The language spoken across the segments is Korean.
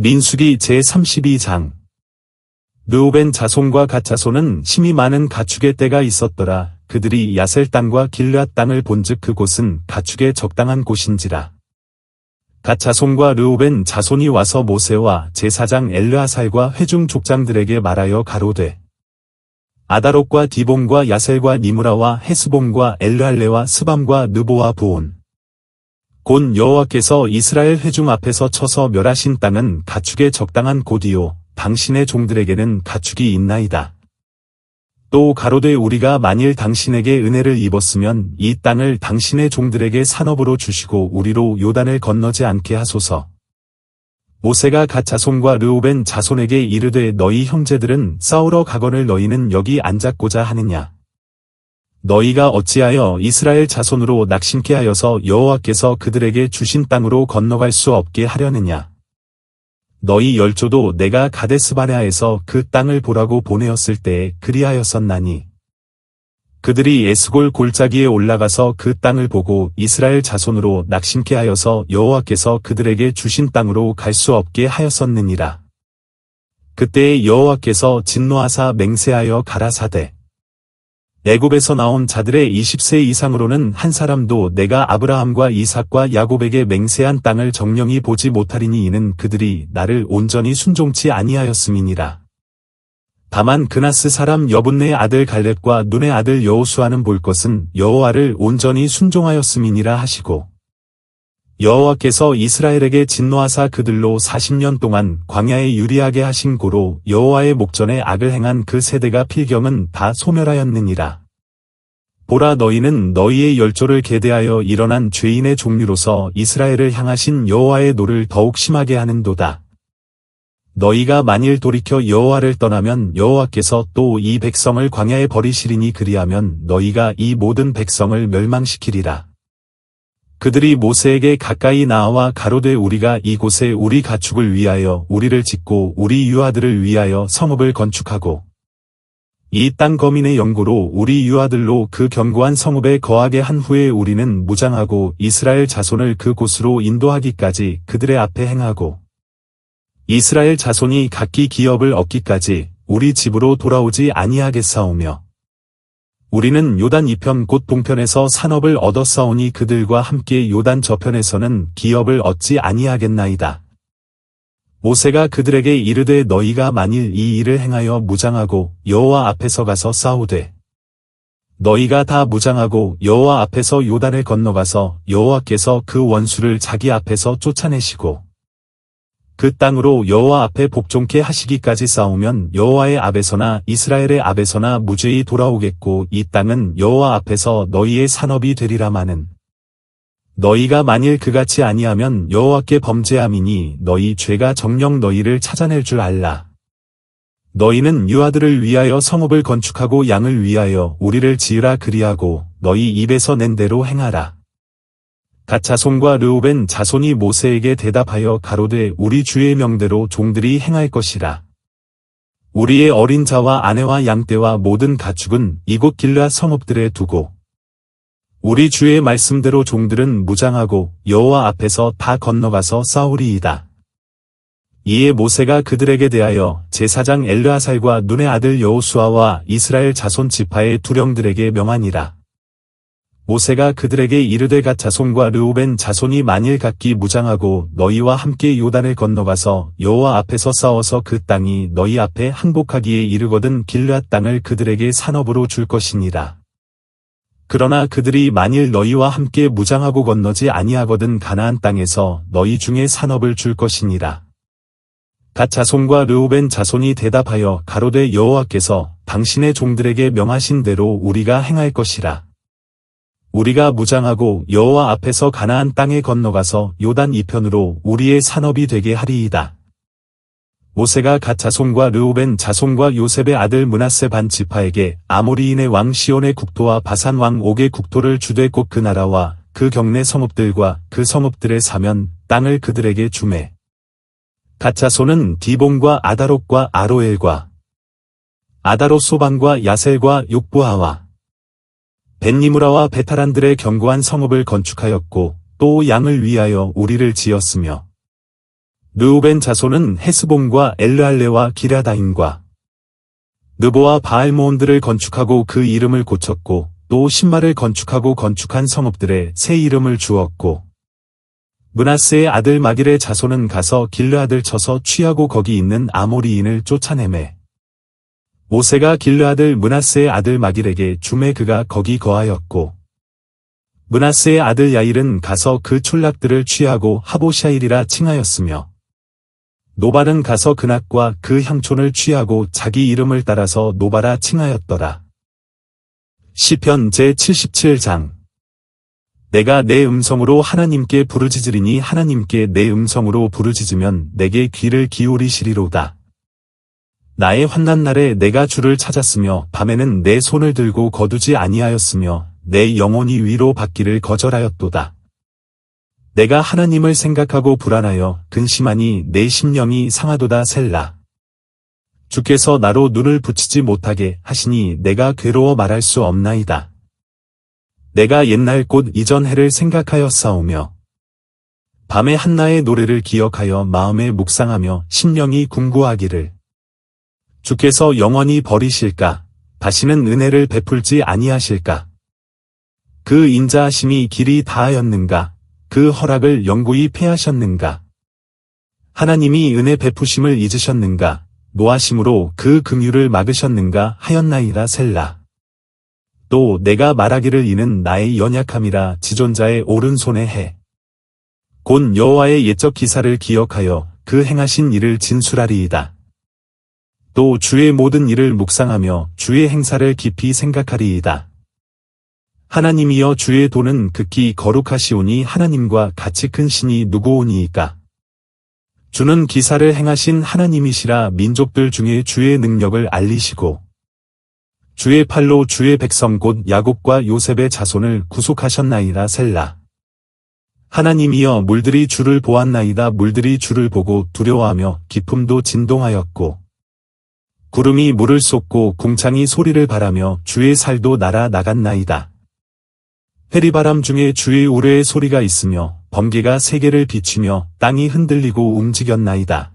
민수기 제32장. 르우벤 자손과 갓 자손은 힘이 많은 가축의 떼가 있었더라. 그들이 야셀 땅과 길르앗 땅을 본즉 그곳은 가축의 적당한 곳인지라. 갓 자손과 르우벤 자손이 와서 모세와 제사장 엘르아살과 회중 족장들에게 말하여 가로되 아다롯과 디본과 야셀과 니므라와 헤스본과 엘르할레와 스밤과 느보와 부온 곧 여호와께서 이스라엘 회중 앞에서 쳐서 멸하신 땅은 가축의 적당한 곳이요 당신의 종들에게는 가축이 있나이다. 또 가로되 우리가 만일 당신에게 은혜를 입었으면 이 땅을 당신의 종들에게 산업으로 주시고 우리로 요단을 건너지 않게 하소서. 모세가 갓 자손과 르우벤 자손에게 이르되 너희 형제들은 싸우러 가거늘 너희는 여기 앉았고자 하느냐. 너희가 어찌하여 이스라엘 자손으로 낙심케 하여서 여호와께서 그들에게 주신 땅으로 건너갈 수 없게 하려느냐. 너희 열조도 내가 가데스바네아에서 그 땅을 보라고 보내었을 때에 그리하였었나니. 그들이 에스골 골짜기에 올라가서 그 땅을 보고 이스라엘 자손으로 낙심케 하여서 여호와께서 그들에게 주신 땅으로 갈 수 없게 하였었느니라. 그때에 여호와께서 진노하사 맹세하여 가라사대 애굽에서 나온 자들의 20세 이상으로는 한 사람도 내가 아브라함과 이삭과 야곱에게 맹세한 땅을 정령이 보지 못하리니 이는 그들이 나를 온전히 순종치 아니하였음이니라. 다만 그나스 사람 여분네의 아들 갈렙과 눈의 아들 여호수아는 볼 것은 여호와를 온전히 순종하였음이니라 하시고 여호와께서 이스라엘에게 진노하사 그들로 40년 동안 광야에 유리하게 하신 고로 여호와의 목전에 악을 행한 그 세대가 필경은 다 소멸하였느니라. 보라 너희는 너희의 열조를 계대하여 일어난 죄인의 종류로서 이스라엘을 향하신 여호와의 노를 더욱 심하게 하는도다. 너희가 만일 돌이켜 여호와를 떠나면 여호와께서 또 이 백성을 광야에 버리시리니 그리하면 너희가 이 모든 백성을 멸망시키리라. 그들이 모세에게 가까이 나와 가로되 우리가 이곳에 우리 가축을 위하여 우리를 짓고 우리 유아들을 위하여 성읍을 건축하고 이 땅 거민의 영고로 우리 유아들로 그 견고한 성읍에 거하게 한 후에 우리는 무장하고 이스라엘 자손을 그 곳으로 인도하기까지 그들의 앞에 행하고 이스라엘 자손이 각기 기업을 얻기까지 우리 집으로 돌아오지 아니하겠사오며 우리는 요단 이편 곧 동편에서 산업을 얻었사오니 그들과 함께 요단 저편에서는 기업을 얻지 아니하겠나이다. 모세가 그들에게 이르되 너희가 만일 이 일을 행하여 무장하고 여호와 앞에서 가서 싸우되 너희가 다 무장하고 여호와 앞에서 요단을 건너가서 여호와께서 그 원수를 자기 앞에서 쫓아내시고 그 땅으로 여호와 앞에 복종케 하시기까지 싸우면 여호와의 앞에서나 이스라엘의 앞에서나 무죄히 돌아오겠고 이 땅은 여호와 앞에서 너희의 산업이 되리라마는 너희가 만일 그같이 아니하면 여호와께 범죄함이니 너희 죄가 정녕 너희를 찾아낼 줄 알라. 너희는 유아들을 위하여 성읍을 건축하고 양을 위하여 우리를 지으라 그리하고 너희 입에서 낸 대로 행하라. 갓 자손과 르우벤 자손이 모세에게 대답하여 가로되 우리 주의 명대로 종들이 행할 것이라. 우리의 어린 자와 아내와 양떼와 모든 가축은 이곳 길르앗 성읍들에 두고 우리 주의 말씀대로 종들은 무장하고 여호와 앞에서 다 건너가서 싸우리이다. 이에 모세가 그들에게 대하여 제사장 엘르아살과 눈의 아들 여호수아와 이스라엘 자손 지파의 두령들에게 명하니라. 모세가 그들에게 이르되 갓 자손과 르우벤 자손이 만일 각기 무장하고 너희와 함께 요단을 건너가서 여호와 앞에서 싸워서 그 땅이 너희 앞에 항복하기에 이르거든 길르앗 땅을 그들에게 산업으로 줄 것이니라. 그러나 그들이 만일 너희와 함께 무장하고 건너지 아니하거든 가나안 땅에서 너희 중에 산업을 줄 것이니라. 갓 자손과 르우벤 자손이 대답하여 가로되 여호와께서 당신의 종들에게 명하신 대로 우리가 행할 것이라. 우리가 무장하고 여호와 앞에서 가나안 땅에 건너가서 요단 이편으로 우리의 산업이 되게 하리이다. 모세가 갓 자손과 르우벤 자손과 요셉의 아들 므낫세 반 지파에게 아모리인의 왕 시온의 국토와 바산 왕 옥의 국토를 주되 곧 그 나라와 그 경내 성읍들과 그 성읍들의 사면 땅을 그들에게 주매. 갓 자손은 디본과 아다롯과 아로엘과 아다롯 소반과 야셀과 욕부하와 벳니무라와 베타란들의 견고한 성읍을 건축하였고 또 양을 위하여 우리를 지었으며 르우벤 자손은 헤스본과 엘르알레와 기랴다임과 느보와 바알모온들을 건축하고 그 이름을 고쳤고 또 신마를 건축하고 건축한 성읍들에 새 이름을 주었고 므낫세의 아들 마길의 자손은 가서 길르앗을 쳐서 취하고 거기 있는 아모리인을 쫓아내매 모세가 길르앗을 므낫세의 아들 마길에게 주매 그가 거기 거하였고 므낫세의 아들 야일은 가서 그 촌락들을 취하고 하보샤일이라 칭하였으며 노발은 가서 그낫과 그 향촌을 취하고 자기 이름을 따라서 노바라 칭하였더라. 시편 제77장. 내가 내 음성으로 하나님께 부르짖으리니 하나님께 내 음성으로 부르짖으면 내게 귀를 기울이시리로다. 나의 환난 날에 내가 주를 찾았으며 밤에는 내 손을 들고 거두지 아니하였으며 내 영혼이 위로 받기를 거절하였도다. 내가 하나님을 생각하고 불안하여 근심하니 내 심령이 상하도다 셀라. 주께서 나로 눈을 붙이지 못하게 하시니 내가 괴로워 말할 수 없나이다. 내가 옛날 곧 이전 해를 생각하여 싸우며 밤에 한나의 노래를 기억하여 마음에 묵상하며 심령이 궁구하기를 주께서 영원히 버리실까? 다시는 은혜를 베풀지 아니하실까? 그 인자하심이 길이 다하였는가? 그 허락을 영구히 폐하셨는가? 하나님이 은혜 베푸심을 잊으셨는가? 노하심으로 그 긍휼을 막으셨는가 하였나이다 셀라. 또 내가 말하기를 이는 나의 연약함이라 지존자의 오른손에 해. 곧 여호와의 옛적 기사를 기억하여 그 행하신 일을 진술하리이다. 또 주의 모든 일을 묵상하며 주의 행사를 깊이 생각하리이다. 하나님이여 주의 도는 극히 거룩하시오니 하나님과 같이 큰 신이 누구오니이까. 주는 기사를 행하신 하나님이시라 민족들 중에 주의 능력을 알리시고 주의 팔로 주의 백성 곧 야곱과 요셉의 자손을 구속하셨나이다 셀라. 하나님이여 물들이 주를 보았나이다. 물들이 주를 보고 두려워하며 기품도 진동하였고 구름이 물을 쏟고 궁창이 소리를 바라며 주의 살도 날아 나갔나이다. 회리바람 중에 주의 우레의 소리가 있으며 번개가 세계를 비추며 땅이 흔들리고 움직였나이다.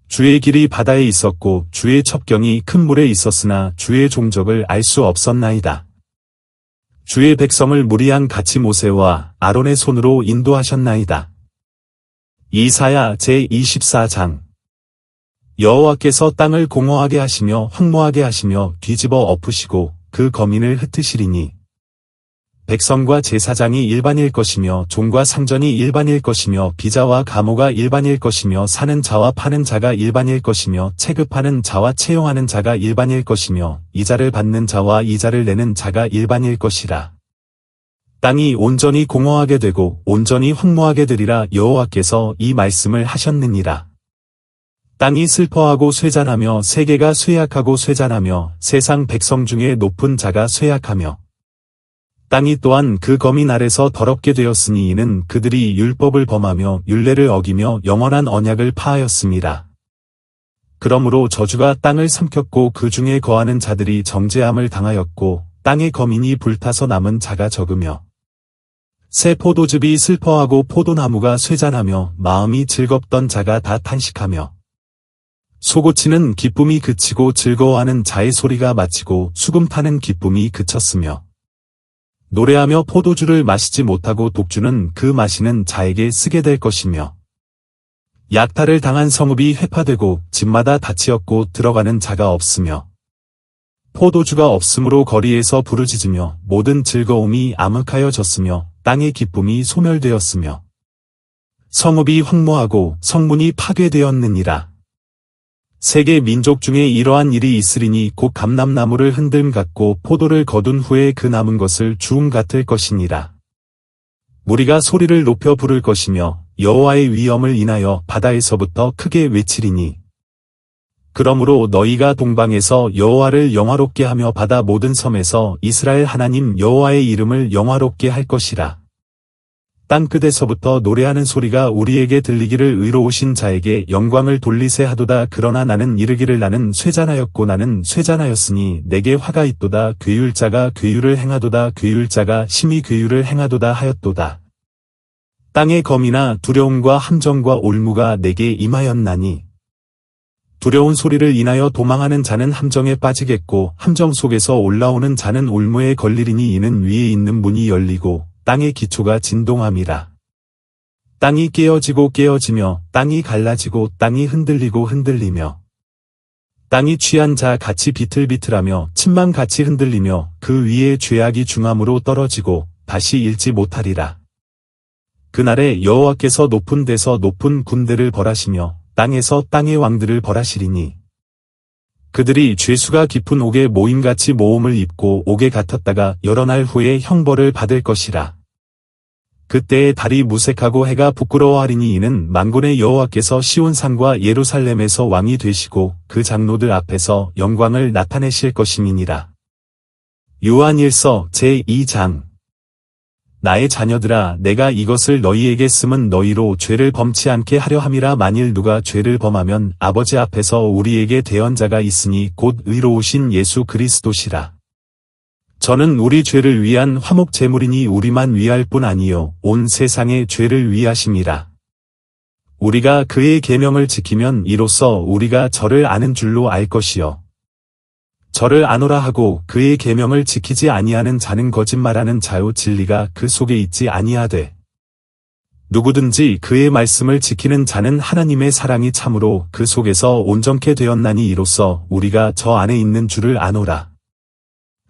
주의 길이 바다에 있었고 주의 첩경이 큰 물에 있었으나 주의 종적을 알 수 없었나이다. 주의 백성을 무리한 같이 모세와 아론의 손으로 인도하셨나이다. 이사야 제24장. 여호와께서 땅을 공허하게 하시며 황무하게 하시며 뒤집어 엎으시고 그 거민을 흩으시리니 백성과 제사장이 일반일 것이며 종과 상전이 일반일 것이며 비자와 가모가 일반일 것이며 사는 자와 파는 자가 일반일 것이며 체급하는 자와 채용하는 자가 일반일 것이며 이자를 받는 자와 이자를 내는 자가 일반일 것이라. 땅이 온전히 공허하게 되고 온전히 황무하게 되리라. 여호와께서 이 말씀을 하셨느니라. 땅이 슬퍼하고 쇠잔하며 세계가 쇠약하고 쇠잔하며 세상 백성 중에 높은 자가 쇠약하며 땅이 또한 그 거민 아래서 더럽게 되었으니 이는 그들이 율법을 범하며 율례를 어기며 영원한 언약을 파하였습니다. 그러므로 저주가 땅을 삼켰고 그 중에 거하는 자들이 정죄함을 당하였고 땅의 거민이 불타서 남은 자가 적으며 새 포도즙이 슬퍼하고 포도나무가 쇠잔하며 마음이 즐겁던 자가 다 탄식하며 소고치는 기쁨이 그치고 즐거워하는 자의 소리가 마치고 수금 타는 기쁨이 그쳤으며 노래하며 포도주를 마시지 못하고 독주는 그 마시는 자에게 쓰게 될 것이며 약탈을 당한 성읍이 회파되고 집마다 닫히었고 들어가는 자가 없으며 포도주가 없으므로 거리에서 부르짖으며 모든 즐거움이 암흑하여졌으며 땅의 기쁨이 소멸되었으며 성읍이 황무하고 성문이 파괴되었느니라. 세계 민족 중에 이러한 일이 있으리니 곧 감람나무를 흔들m 같고 포도를 거둔 후에 그 남은 것을 주움 같을 것이니라. 무리가 소리를 높여 부를 것이며 여호와의 위엄을 인하여 바다에서부터 크게 외치리니 그러므로 너희가 동방에서 여호와를 영화롭게 하며 바다 모든 섬에서 이스라엘 하나님 여호와의 이름을 영화롭게 할 것이라. 땅끝에서부터 노래하는 소리가 우리에게 들리기를 의로우신 자에게 영광을 돌리세 하도다. 그러나 나는 이르기를 나는 쇠잔하였고 나는 쇠잔하였으니 내게 화가 있도다. 괴율자가 괴율을 행하도다. 괴율자가 심히 괴율을 행하도다 하였도다. 땅의 검이나 두려움과 함정과 올무가 내게 임하였나니 두려운 소리를 인하여 도망하는 자는 함정에 빠지겠고 함정 속에서 올라오는 자는 올무에 걸리리니 이는 위에 있는 문이 열리고 땅의 기초가 진동함이라. 땅이 깨어지고 깨어지며 땅이 갈라지고 땅이 흔들리고 흔들리며 땅이 취한 자 같이 비틀비틀하며 침망 같이 흔들리며 그 위에 죄악이 중함으로 떨어지고 다시 일지 못하리라. 그날에 여호와께서 높은 데서 높은 군대를 벌하시며 땅에서 땅의 왕들을 벌하시리니 그들이 죄수가 깊은 옥에 모임같이 모험을 입고 옥에 갇혔다가 여러 날 후에 형벌을 받을 것이라. 그때에 달이 무색하고 해가 부끄러워하리니 이는 만군의 여호와께서 시온산과 예루살렘에서 왕이 되시고 그 장로들 앞에서 영광을 나타내실 것임이니라. 요한일서 제2장. 나의 자녀들아, 내가 이것을 너희에게 쓰면 너희로 죄를 범치 않게 하려 함이라. 만일 누가 죄를 범하면 아버지 앞에서 우리에게 대언자가 있으니 곧 의로우신 예수 그리스도시라. 저는 우리 죄를 위한 화목 제물이니 우리만 위할 뿐 아니요 온 세상의 죄를 위하심이라. 우리가 그의 계명을 지키면 이로써 우리가 저를 아는 줄로 알 것이요 저를 아노라 하고 그의 계명을 지키지 아니하는 자는 거짓말하는 자요 진리가 그 속에 있지 아니하되 누구든지 그의 말씀을 지키는 자는 하나님의 사랑이 참으로 그 속에서 온전케 되었나니 이로써 우리가 저 안에 있는 줄을 아노라.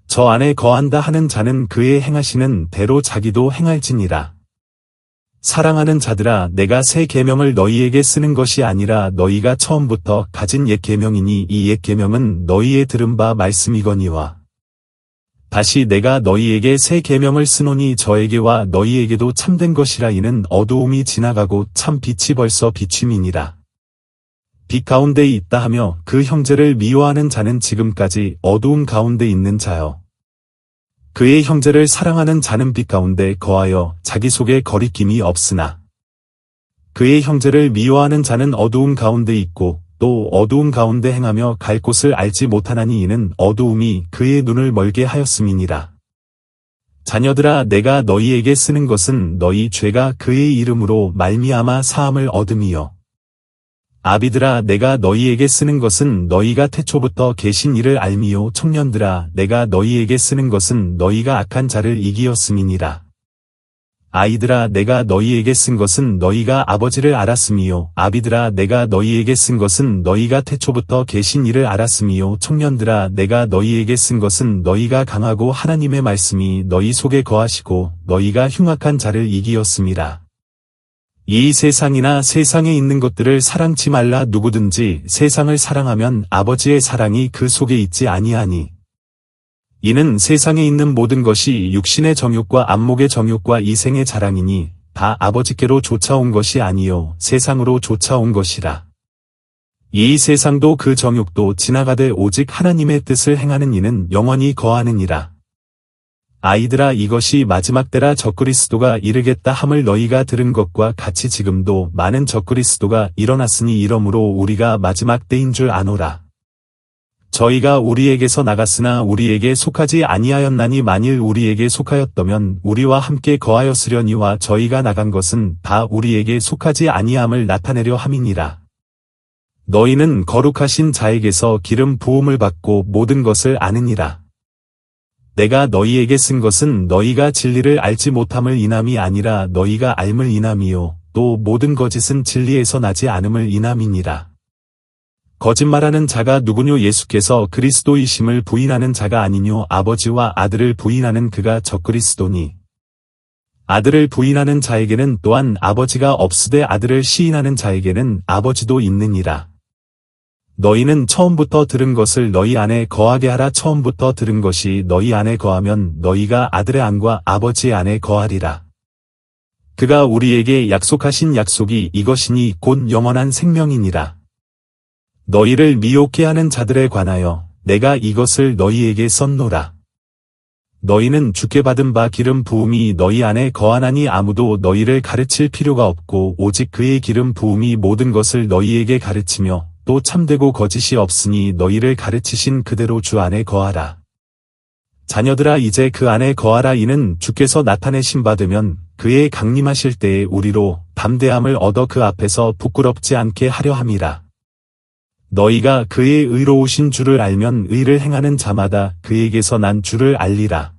저 안에 거한다 하는 자는 그의 행하시는 대로 자기도 행할지니라. 사랑하는 자들아, 내가 새 계명을 너희에게 쓰는 것이 아니라 너희가 처음부터 가진 옛 계명이니 이 옛 계명은 너희의 들은 바 말씀이거니와 다시 내가 너희에게 새 계명을 쓰노니 저에게와 너희에게도 참된 것이라. 이는 어두움이 지나가고 참 빛이 벌써 비춤이니라. 빛 가운데 있다 하며 그 형제를 미워하는 자는 지금까지 어두움 가운데 있는 자요. 그의 형제를 사랑하는 자는 빛 가운데 거하여 자기 속에 거리낌이 없으나 그의 형제를 미워하는 자는 어두움 가운데 있고 또 어두움 가운데 행하며 갈 곳을 알지 못하나니 이는 어두움이 그의 눈을 멀게 하였음이니라. 자녀들아, 내가 너희에게 쓰는 것은 너희 죄가 그의 이름으로 말미암아 사함을 얻음이요 아비들아, 내가 너희에게 쓰는 것은 너희가 태초부터 계신 이를 알미요 청년들아, 내가 너희에게 쓰는 것은 너희가 악한 자를 이기었음이니라. 아이들아, 내가 너희에게 쓴 것은 너희가 아버지를 알았음이요 아비들아, 내가 너희에게 쓴 것은 너희가 태초부터 계신 이를 알았음이요 청년들아, 내가 너희에게 쓴 것은 너희가 강하고 하나님의 말씀이 너희 속에 거하시고 너희가 흉악한 자를 이기었음이라. 이 세상이나 세상에 있는 것들을 사랑치 말라. 누구든지 세상을 사랑하면 아버지의 사랑이 그 속에 있지 아니하니 이는 세상에 있는 모든 것이 육신의 정욕과 안목의 정욕과 이생의 자랑이니 다 아버지께로 쫓아온 것이 아니요 세상으로 쫓아온 것이라. 이 세상도 그 정욕도 지나가되 오직 하나님의 뜻을 행하는 이는 영원히 거하느니라. 아이들아, 이것이 마지막 때라. 적그리스도가 이르겠다 함을 너희가 들은 것과 같이 지금도 많은 적그리스도가 일어났으니 이러므로 우리가 마지막 때인 줄 아노라. 저희가 우리에게서 나갔으나 우리에게 속하지 아니하였나니 만일 우리에게 속하였다면 우리와 함께 거하였으려니와 저희가 나간 것은 다 우리에게 속하지 아니함을 나타내려 함이니라. 너희는 거룩하신 자에게서 기름 부음을 받고 모든 것을 아느니라. 내가 너희에게 쓴 것은 너희가 진리를 알지 못함을 인함이 아니라 너희가 알물 인함이요 또 모든 거짓은 진리에서 나지 않음을 인함이니라. 거짓말하는 자가 누구뇨? 예수께서 그리스도이심을 부인하는 자가 아니뇨? 아버지와 아들을 부인하는 그가 적그리스도니 아들을 부인하는 자에게는 또한 아버지가 없으되 아들을 시인하는 자에게는 아버지도 있느니라. 너희는 처음부터 들은 것을 너희 안에 거하게 하라. 처음부터 들은 것이 너희 안에 거하면 너희가 아들의 안과 아버지의 안에 거하리라. 그가 우리에게 약속하신 약속이 이것이니 곧 영원한 생명이니라. 너희를 미혹해 하는 자들에 관하여 내가 이것을 너희에게 썼노라. 너희는 주께 받은 바 기름 부음이 너희 안에 거하나니 아무도 너희를 가르칠 필요가 없고 오직 그의 기름 부음이 모든 것을 너희에게 가르치며 또 참되고 거짓이 없으니 너희를 가르치신 그대로 주 안에 거하라. 자녀들아, 이제 그 안에 거하라. 이는 주께서 나타내신 바 되면 그의 강림하실 때에 우리로 담대함을 얻어 그 앞에서 부끄럽지 않게 하려 함이라. 너희가 그의 의로우신 줄을 알면 의를 행하는 자마다 그에게서 난 줄을 알리라.